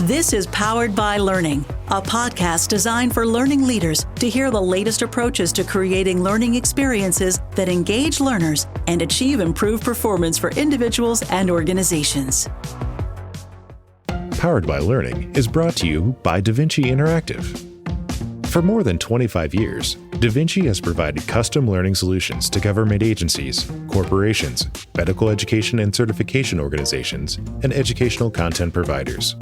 This is Powered by Learning, a podcast designed for learning leaders to hear the latest approaches to creating learning experiences that engage learners and achieve improved performance for individuals and organizations. Powered by Learning is brought to you by DaVinci Interactive. For more than 25 years, DaVinci has provided custom learning solutions to government agencies, corporations, medical education and certification organizations, and educational content providers.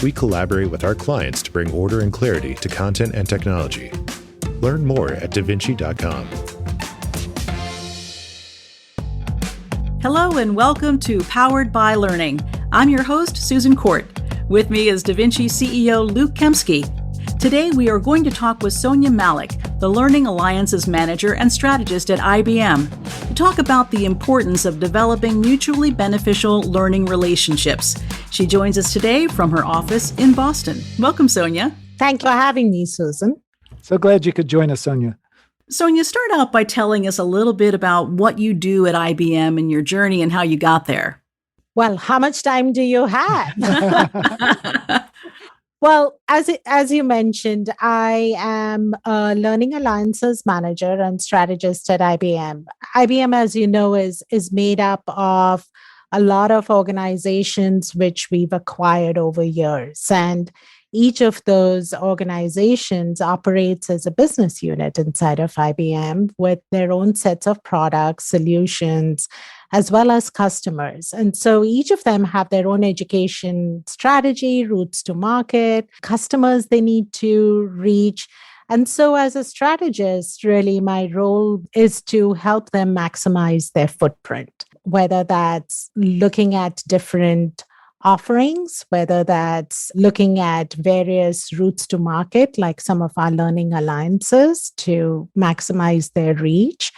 We collaborate with our clients to bring order and clarity to content and technology. Learn more at davinci.com. Hello and welcome to Powered by Learning. I'm your host, Susan Court. With me is DaVinci CEO Luke Kempski. Today we are going to talk with Sonia Malik, the Learning Alliances Manager and Strategist at IBM, to talk about the importance of developing mutually beneficial learning relationships. She joins us today from her office in Boston. Welcome, Sonia. Thank you for having me, Susan. So glad you could join us, Sonia. Sonia, start out by telling us a little bit about what you do at IBM and your journey and how you got there. Well, how much time do you have? Well, as you mentioned, I am a Learning Alliances Manager and Strategist at IBM. IBM, as you know, is made up of a lot of organizations which we've acquired over years. And each of those organizations operates as a business unit inside of IBM with their own sets of products, solutions, as well as customers. And so each of them have their own education strategy, routes to market, customers they need to reach. And so as a strategist, really my role is to help them maximize their footprint, whether that's looking at different offerings, whether that's looking at various routes to market, like some of our learning alliances to maximize their reach.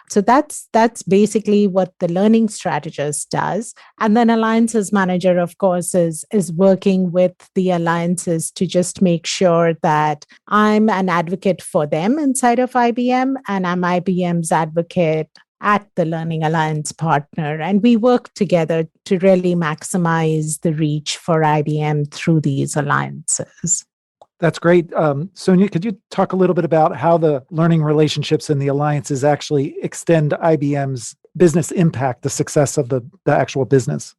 So that's basically what the learning strategist does. And then alliances manager, of course, is working with the alliances to just make sure that I'm an advocate for them inside of IBM and I'm IBM's advocate at the Learning Alliance partner. And we work together to really maximize the reach for IBM through these alliances. That's great. Sonia, could you talk a little bit about how the learning relationships and the alliances actually extend IBM's business impact, the success of the actual business?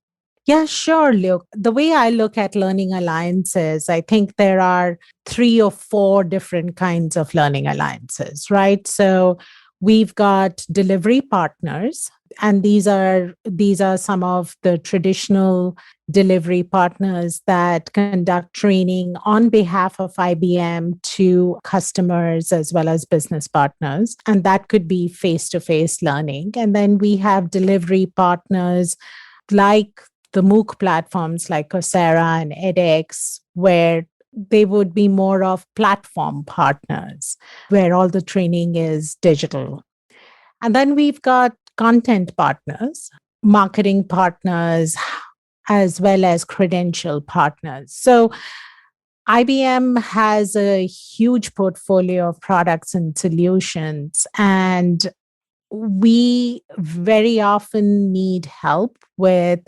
Yeah, sure, Luke. The way I look at learning alliances, I think there are 3 or 4 different kinds of learning alliances, right? So we've got delivery partners, and these are some of the traditional delivery partners that conduct training on behalf of IBM to customers as well as business partners. And that could be face-to-face learning. And then we have delivery partners like the MOOC platforms like Coursera and edX, where they would be more of platform partners, where all the training is digital. And then we've got content partners, marketing partners, as well as credential partners. So IBM has a huge portfolio of products and solutions, and we very often need help with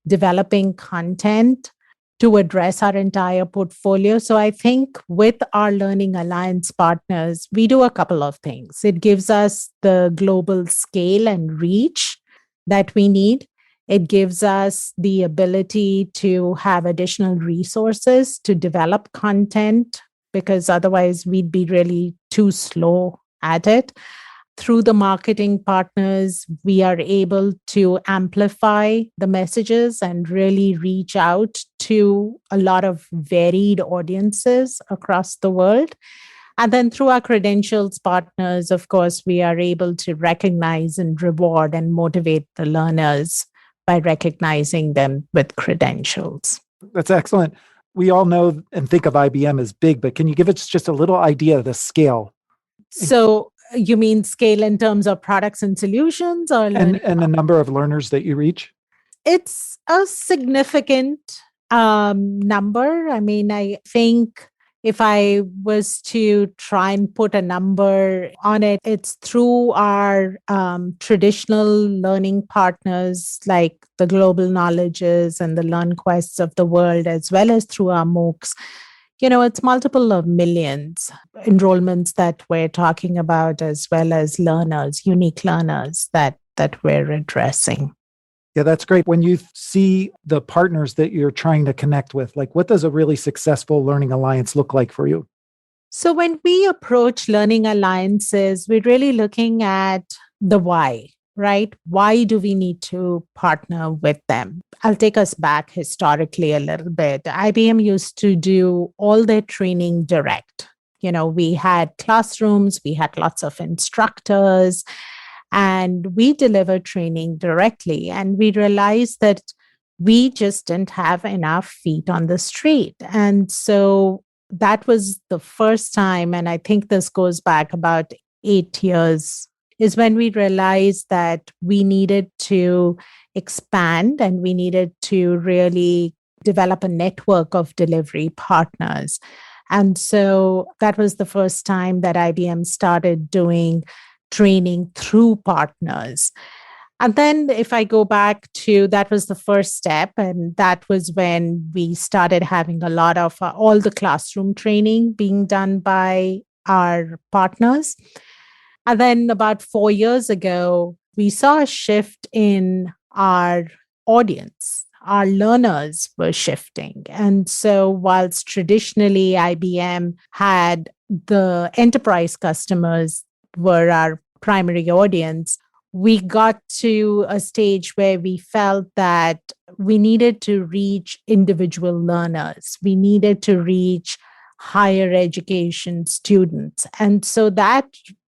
developing content to address our entire portfolio. So I think with our Learning Alliance partners, we do a couple of things. It gives us the global scale and reach that we need. It gives us the ability to have additional resources to develop content, because otherwise we'd be really too slow at it. Through the marketing partners, we are able to amplify the messages and really reach out to a lot of varied audiences across the world. And then through our credentials partners, of course, we are able to recognize and reward and motivate the learners by recognizing them with credentials. That's excellent. We all know and think of IBM as big, but can you give us just a little idea of the scale? So you mean scale in terms of products and solutions, or and the number of learners that you reach? It's a significant number. I mean, I think If I was to try and put a number on it, it's through our traditional learning partners like the Global Knowledges and the LearnQuests of the world, as well as through our MOOCs. It's multiple of millions enrollments that we're talking about, as well as learners, unique learners that we're addressing. Yeah, that's great. When you see the partners that you're trying to connect with, like what does a really successful learning alliance look like for you? So when we approach learning alliances, we're really looking at the why, right? Why do we need to partner with them? I'll take us back historically a little bit. IBM used to do all their training direct. We had classrooms, we had lots of instructors, and we delivered training directly. And we realized that we just didn't have enough feet on the street. And so that was the first time, and I think this goes back about 8 years, is when we realized that we needed to expand and we needed to really develop a network of delivery partners. And so that was the first time that IBM started doing training through partners. And then if I go back to, that was the first step. And that was when we started having a lot of all the classroom training being done by our partners. And then about 4 years ago, we saw a shift in our audience. Our learners were shifting. And so whilst traditionally IBM had the enterprise customers were our primary audience, we got to a stage where we felt that we needed to reach individual learners. We needed to reach higher education students. And so that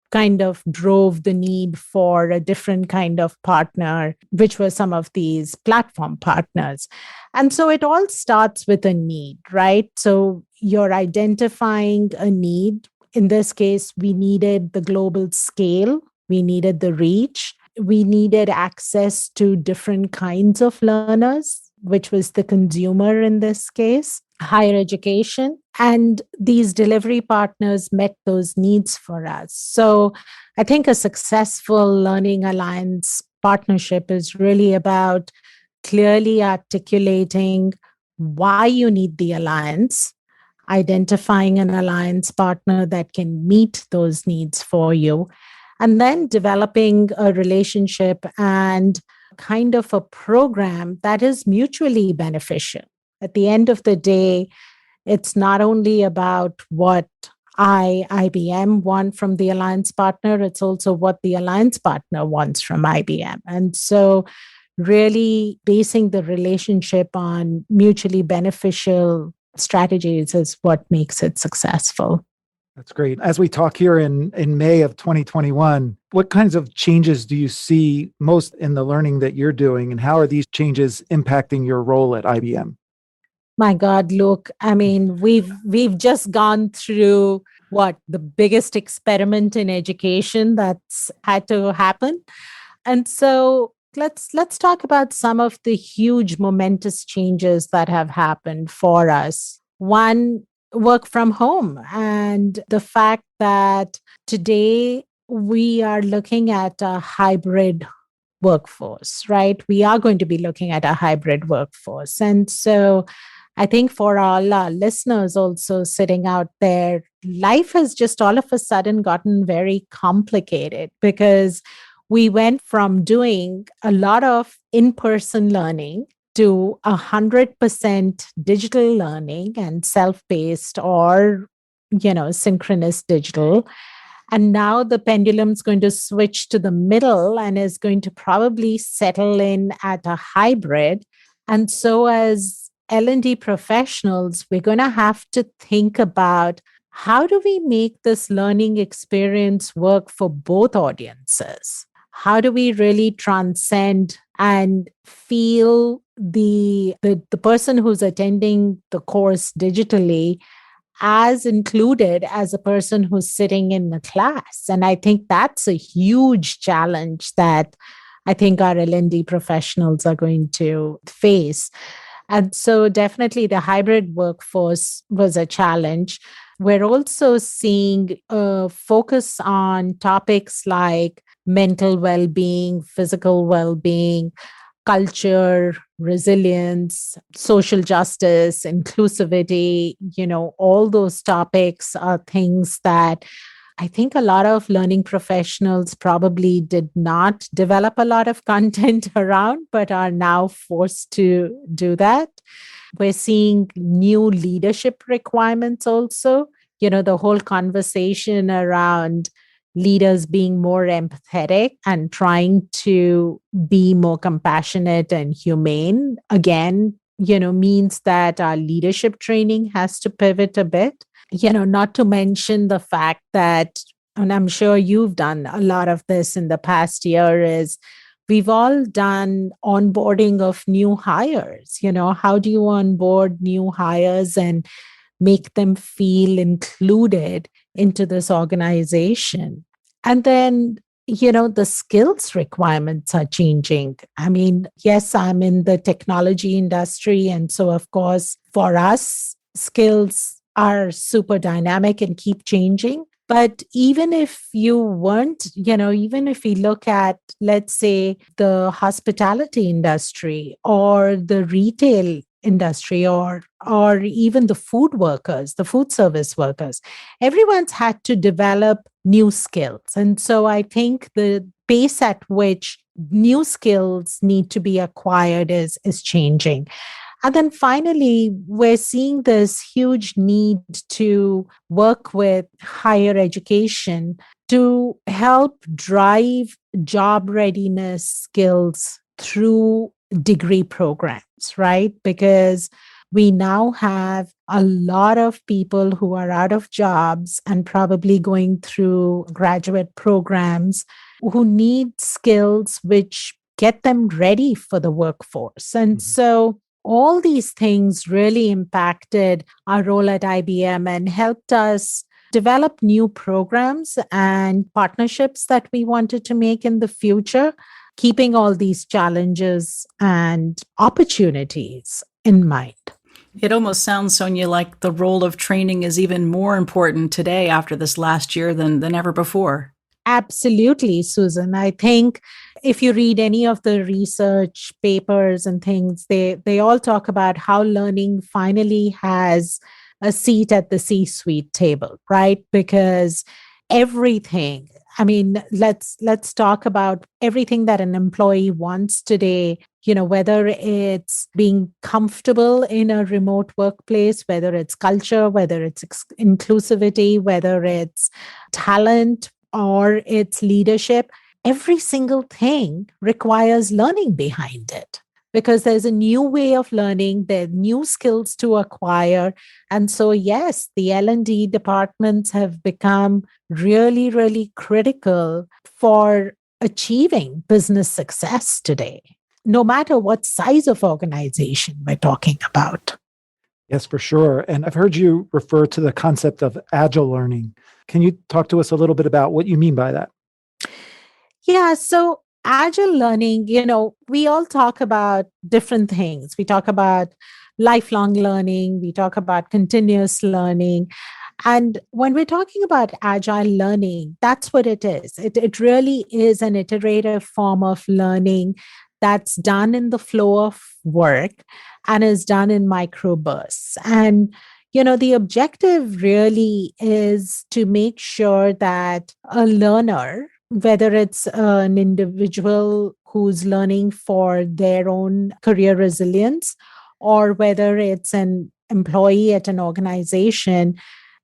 kind of drove the need for a different kind of partner, which were some of these platform partners. And so it all starts with a need, right? So you're identifying a need. In this case, we needed the global scale, we needed the reach, we needed access to different kinds of learners, which was the consumer in this case, higher education. And these delivery partners met those needs for us. So I think a successful learning alliance partnership is really about clearly articulating why you need the alliance, identifying an alliance partner that can meet those needs for you, and then developing a relationship and kind of a program that is mutually beneficial. At the end of the day, it's not only about what IBM want from the alliance partner, it's also what the alliance partner wants from IBM. And so really basing the relationship on mutually beneficial strategies is what makes it successful. That's great. As we talk here in May of 2021, what kinds of changes do you see most in the learning that you're doing, and how are these changes impacting your role at IBM? My God, Luke, I mean, we've just gone through the biggest experiment in education that's had to happen. And so let's talk about some of the huge momentous changes that have happened for us. One, work from home, and the fact that today we are looking at a hybrid workforce, right? We are going to be looking at a hybrid workforce. And so I think for all our listeners also sitting out there, life has just all of a sudden gotten very complicated because we went from doing a lot of in-person learning to 100% digital learning and self-paced or, synchronous digital. And now the pendulum's going to switch to the middle and is going to probably settle in at a hybrid. And so as L&D professionals, we're going to have to think about how do we make this learning experience work for both audiences? How do we really transcend and feel the person who's attending the course digitally as included as a person who's sitting in the class? And I think that's a huge challenge that I think our L&D professionals are going to face. And so definitely the hybrid workforce was a challenge. we're also seeing a focus on topics like mental well-being, physical well-being, culture, resilience, social justice, inclusivity, all those topics are things that I think a lot of learning professionals probably did not develop a lot of content around, but are now forced to do that. We're seeing new leadership requirements also. The whole conversation around leaders being more empathetic and trying to be more compassionate and humane, again, means that our leadership training has to pivot a bit. Not to mention the fact that, and I'm sure you've done a lot of this in the past year, is we've all done onboarding of new hires. How do you onboard new hires and make them feel included into this organization? And then, the skills requirements are changing. I mean, yes, I'm in the technology industry. And so, of course, for us, skills are super dynamic and keep changing. But even if you weren't, even if we look at, let's say, the hospitality industry or the retail industry or even the food workers, the food service workers, everyone's had to develop new skills. And so I think the pace at which new skills need to be acquired is changing. And then finally, we're seeing this huge need to work with higher education to help drive job readiness skills through degree programs, right? Because we now have a lot of people who are out of jobs and probably going through graduate programs who need skills which get them ready for the workforce. And so all these things really impacted our role at IBM and helped us develop new programs and partnerships that we wanted to make in the future, keeping all these challenges and opportunities in mind. It almost sounds, Sonia, like the role of training is even more important today after this last year than ever before. Absolutely, Susan. I think if you read any of the research papers and things, they all talk about how learning finally has a seat at the C-suite table, right? Because everything, I mean, let's talk about everything that an employee wants today, whether it's being comfortable in a remote workplace, whether it's culture, whether it's inclusivity, whether it's talent, or its leadership, every single thing requires learning behind it because there's a new way of learning, there are new skills to acquire. And so, yes, the L&D departments have become really, really critical for achieving business success today, no matter what size of organization we're talking about. Yes, for sure. And I've heard you refer to the concept of agile learning. Can you talk to us a little bit about what you mean by that? Yeah, so agile learning, we all talk about different things. We talk about lifelong learning, we talk about continuous learning. And when we're talking about agile learning, that's what it is. It really is an iterative form of learning that's done in the flow of work and is done in microbursts. And the objective really is to make sure that a learner, whether it's an individual who's learning for their own career resilience, or whether it's an employee at an organization,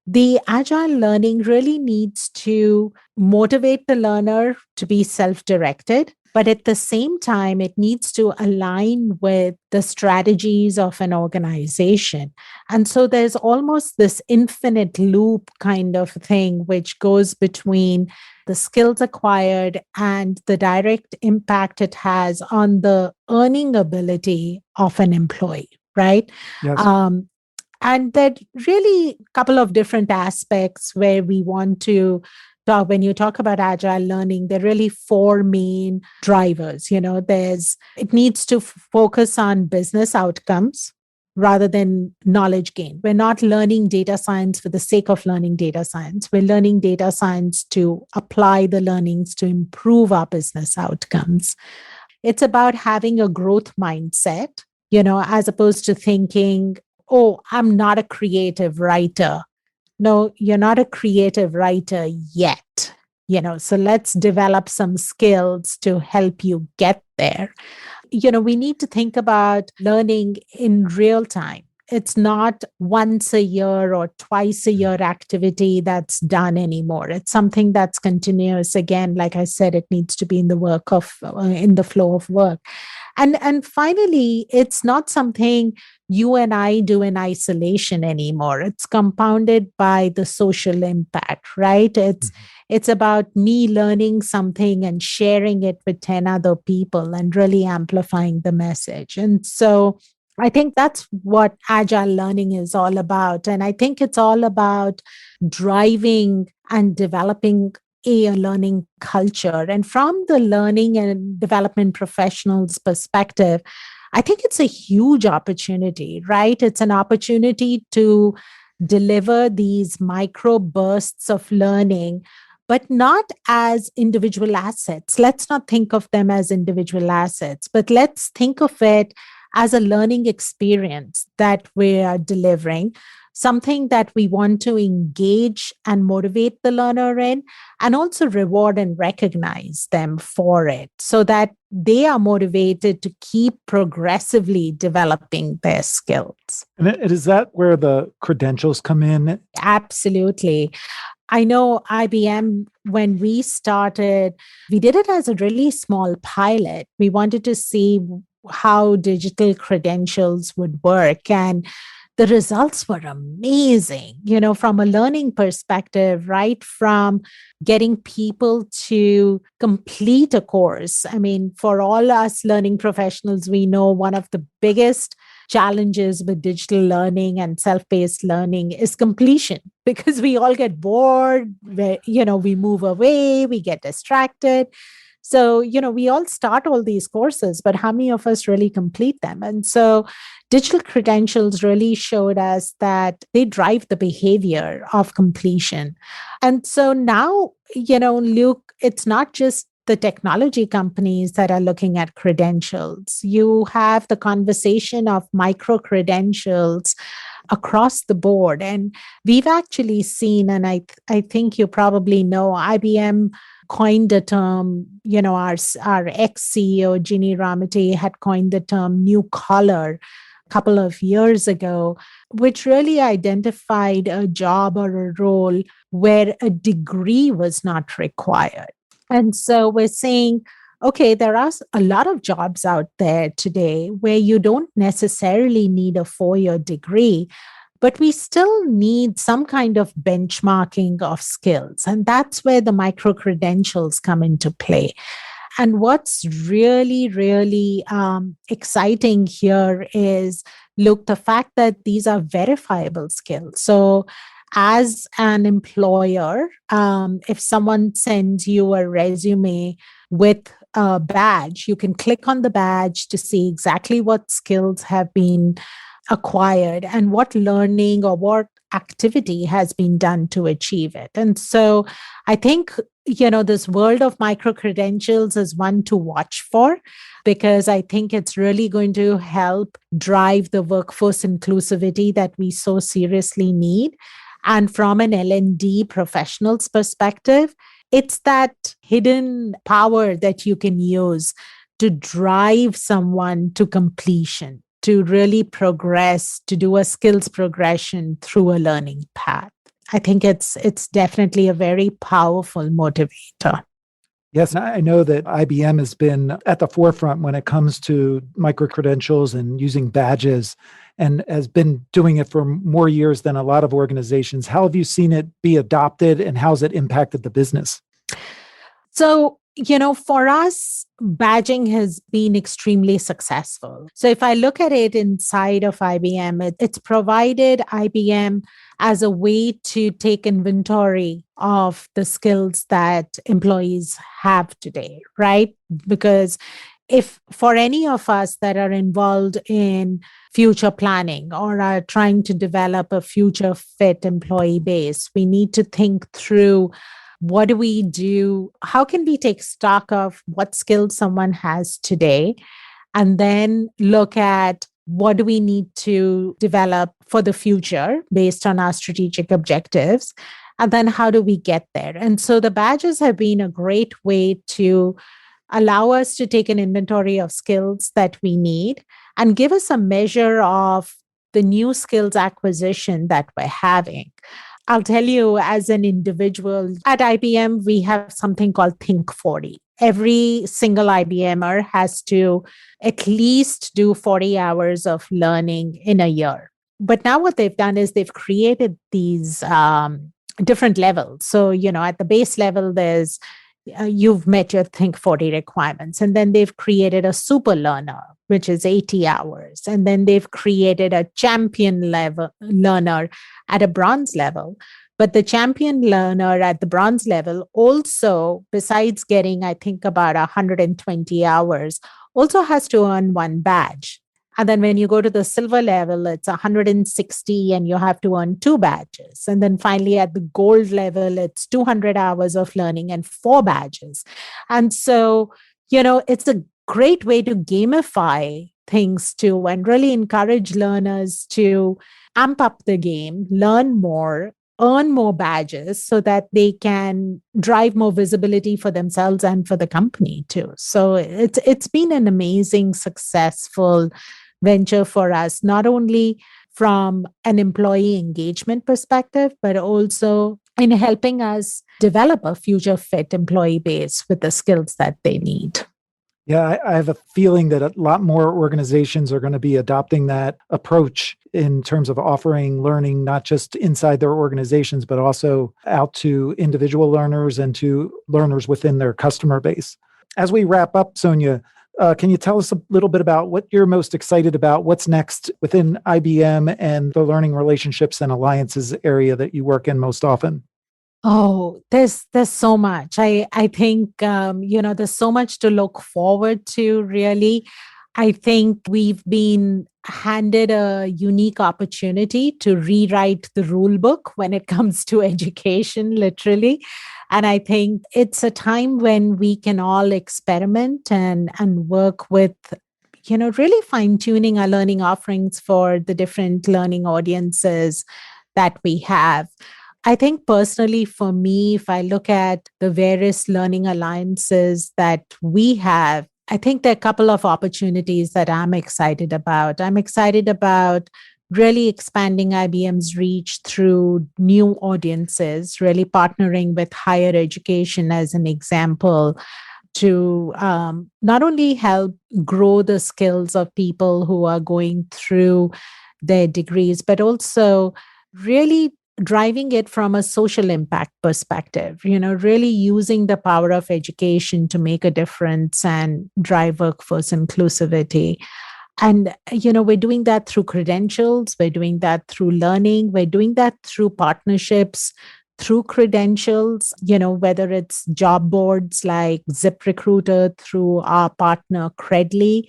the agile learning really needs to motivate the learner to be self-directed. But at the same time, it needs to align with the strategies of an organization. And so there's almost this infinite loop kind of thing, which goes between the skills acquired and the direct impact it has on the earning ability of an employee, right? Yes. And there really a couple of different aspects where we want to talk. When you talk about agile learning, there are really four main drivers. It needs to focus on business outcomes. rather than knowledge gain. We're not learning data science for the sake of learning data science. We're learning data science to apply the learnings to improve our business outcomes. It's about having a growth mindset, as opposed to thinking, oh, I'm not a creative writer. No, you're not a creative writer yet. So let's develop some skills to help you get there. We need to think about learning in real time. It's not once a year or twice a year activity that's done anymore. It's something that's continuous. Again, like I said, it needs to be in the flow of work. And finally, it's not something you and I do in isolation anymore. It's compounded by the social impact, right? It's about me learning something and sharing it with 10 other people and really amplifying the message. And so I think that's what agile learning is all about. And I think it's all about driving and developing a learning culture. And from the learning and development professionals' perspective, I think it's a huge opportunity, right? It's an opportunity to deliver these micro bursts of learning, but not as individual assets. Let's not think of them as individual assets, but let's think of it as a learning experience that we are delivering, something that we want to engage and motivate the learner in, and also reward and recognize them for it so that they are motivated to keep progressively developing their skills. And is that where the credentials come in? Absolutely. I know IBM, when we started, we did it as a really small pilot. We wanted to see how digital credentials would work. And the results were amazing, from a learning perspective, right from getting people to complete a course. I mean, for all us learning professionals, we know one of the biggest challenges with digital learning and self-paced learning is completion, because we all get bored, we move away, we get distracted. So, we all start all these courses, but how many of us really complete them? And so digital credentials really showed us that they drive the behavior of completion. And so now, Luke, it's not just the technology companies that are looking at credentials. You have the conversation of micro credentials across the board. And we've actually seen, and I think you probably know, IBM coined the term, our ex-CEO, Ginny Ramate, had coined the term new collar a couple of years ago, which really identified a job or a role where a degree was not required. And so we're saying, okay, there are a lot of jobs out there today where you don't necessarily need a 4-year degree, but we still need some kind of benchmarking of skills. And that's where the micro credentials come into play. And what's really, really exciting here is, look, the fact that these are verifiable skills. So as an employer, if someone sends you a resume with a badge, you can click on the badge to see exactly what skills have been acquired and what learning or what activity has been done to achieve it. And so I think, this world of micro credentials is one to watch for, because I think it's really going to help drive the workforce inclusivity that we so seriously need. And from an L&D professional's perspective, it's that hidden power that you can use to drive someone to completion, to really progress, to do a skills progression through a learning path. I think it's definitely a very powerful motivator. Yes, I know that IBM has been at the forefront when it comes to micro-credentials and using badges, and has been doing it for more years than a lot of organizations. How have you seen it be adopted, and how's it impacted the business? So, for us, badging has been extremely successful. So if I look at it inside of IBM, it's provided IBM as a way to take inventory of the skills that employees have today, right? Because if for any of us that are involved in future planning or are trying to develop a future fit employee base, we need to think through what do we do? How can we take stock of what skills someone has today and then look at what do we need to develop for the future based on our strategic objectives? And then how do we get there? And so the badges have been a great way to allow us to take an inventory of skills that we need and give us a measure of the new skills acquisition that we're having. I'll tell you, as an individual at IBM, we have something called Think 40. Every single IBMer has to at least do 40 hours of learning in a year. But now what they've done is they've created these different levels. So, at the base level, there's you've met your Think 40 requirements. And then they've created a super learner, which is 80 hours. And then they've created a champion level learner at a bronze level. But the champion learner at the bronze level also, besides getting, I think, about 120 hours, also has to earn one badge. And then when you go to the silver level, it's 160 and you have to earn 2 badges. And then finally at the gold level, it's 200 hours of learning and 4 badges. And so, it's a great way to gamify things too and really encourage learners to amp up the game, learn more, earn more badges so that they can drive more visibility for themselves and for the company too. So it's been an amazing, successful venture for us, not only from an employee engagement perspective, but also in helping us develop a future fit employee base with the skills that they need. Yeah, I have a feeling that a lot more organizations are going to be adopting that approach in terms of offering learning, not just inside their organizations, but also out to individual learners and to learners within their customer base. As we wrap up, Sonia, can you tell us a little bit about what you're most excited about? What's next within IBM and the learning relationships and alliances area that you work in most often? Oh, there's so much. I think there's so much to look forward to, really. I think we've been handed a unique opportunity to rewrite the rule book when it comes to education, literally. And I think it's a time when we can all experiment and work with, really fine-tuning our learning offerings for the different learning audiences that we have. I think personally for me, if I look at the various learning alliances that we have, I think there are a couple of opportunities that I'm excited about. I'm excited about really expanding IBM's reach through new audiences, really partnering with higher education as an example to not only help grow the skills of people who are going through their degrees, but also really driving it from a social impact perspective, really using the power of education to make a difference and drive workforce inclusivity. And, we're doing that through credentials, we're doing that through learning, we're doing that through partnerships, through credentials, whether it's job boards like ZipRecruiter through our partner Credly,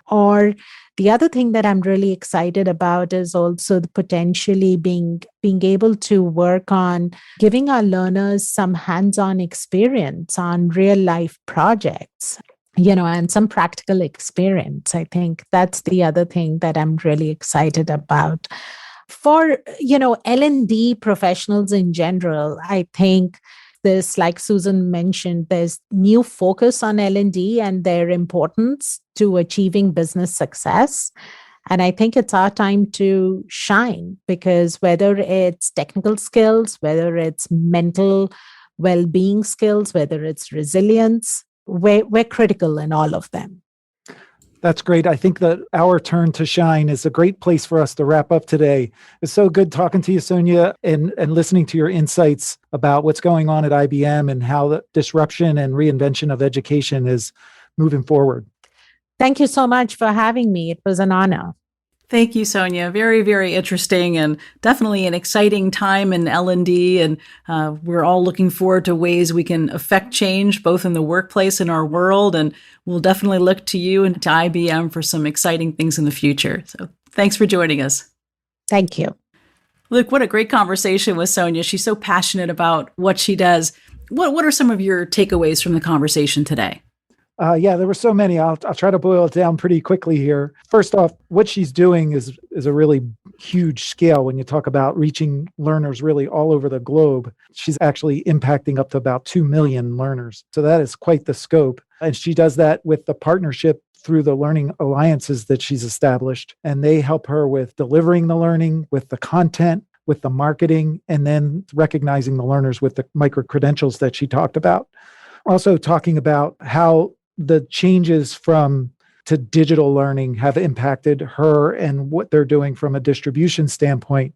or the other thing that I'm really excited about is also potentially being able to work on giving our learners some hands-on experience on real life projects, and some practical experience. I think that's the other thing that I'm really excited about. For, L&D professionals in general, I think this, like Susan mentioned, there's new focus on L&D and their importance to achieving business success. And I think it's our time to shine, because whether it's technical skills, whether it's mental well-being skills, whether it's resilience, we're critical in all of them. That's great. I think that our turn to shine is a great place for us to wrap up today. It's so good talking to you, Sonia, and listening to your insights about what's going on at IBM and how the disruption and reinvention of education is moving forward. Thank you so much for having me. It was an honor. Thank you, Sonia. Very, very interesting and definitely an exciting time in L&D. And we're all looking forward to ways we can affect change, both in the workplace and our world. And we'll definitely look to you and to IBM for some exciting things in the future. So thanks for joining us. Thank you. Luke, what a great conversation with Sonia. She's so passionate about what she does. What are some of your takeaways from the conversation today? There were so many. I'll try to boil it down pretty quickly here. First off, what she's doing is a really huge scale when you talk about reaching learners really all over the globe. She's actually impacting up to about 2 million learners. So that is quite the scope. And she does that with the partnership through the learning alliances that she's established. And they help her with delivering the learning, with the content, with the marketing, and then recognizing the learners with the micro-credentials that she talked about. Also talking about how the changes to digital learning have impacted her and what they're doing from a distribution standpoint.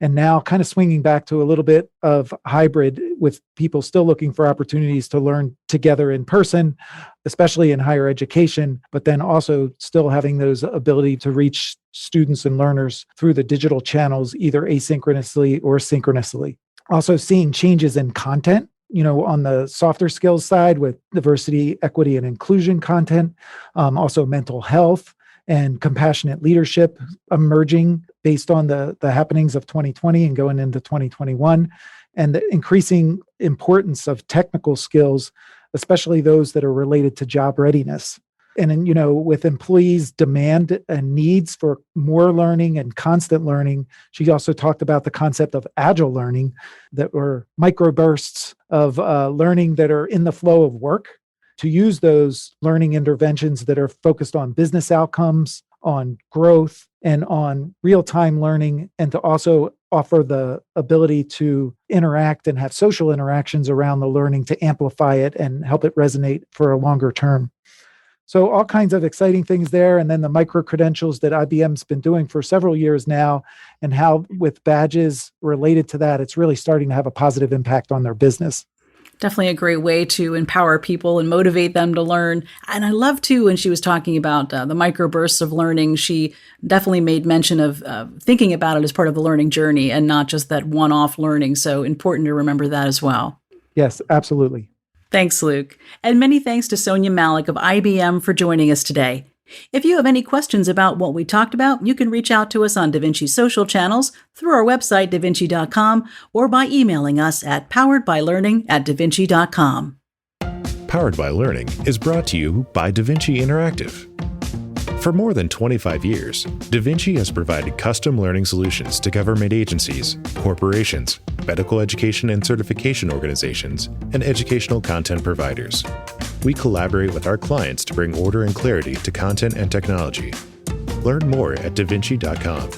And now kind of swinging back to a little bit of hybrid with people still looking for opportunities to learn together in person, especially in higher education, but then also still having those ability to reach students and learners through the digital channels, either asynchronously or synchronously. Also seeing changes in content, on the softer skills side with diversity, equity, and inclusion content, also mental health and compassionate leadership emerging based on the happenings of 2020 and going into 2021, and the increasing importance of technical skills, especially those that are related to job readiness. And with employees' demand and needs for more learning and constant learning, she also talked about the concept of agile learning, that were microbursts of learning that are in the flow of work, to use those learning interventions that are focused on business outcomes, on growth, and on real-time learning, and to also offer the ability to interact and have social interactions around the learning to amplify it and help it resonate for a longer term. So all kinds of exciting things there. And then the micro-credentials that IBM's been doing for several years now, and how with badges related to that, it's really starting to have a positive impact on their business. Definitely a great way to empower people and motivate them to learn. And I love, too, when she was talking about the microbursts of learning, she definitely made mention of thinking about it as part of the learning journey and not just that one-off learning. So important to remember that as well. Yes, absolutely. Thanks, Luke. And many thanks to Sonia Malik of IBM for joining us today. If you have any questions about what we talked about, you can reach out to us on DaVinci's social channels, through our website, davinci.com, or by emailing us at poweredbylearning@davinci.com. Powered by Learning is brought to you by DaVinci Interactive. For more than 25 years, DaVinci has provided custom learning solutions to government agencies, corporations, medical education and certification organizations, and educational content providers. We collaborate with our clients to bring order and clarity to content and technology. Learn more at davinci.com.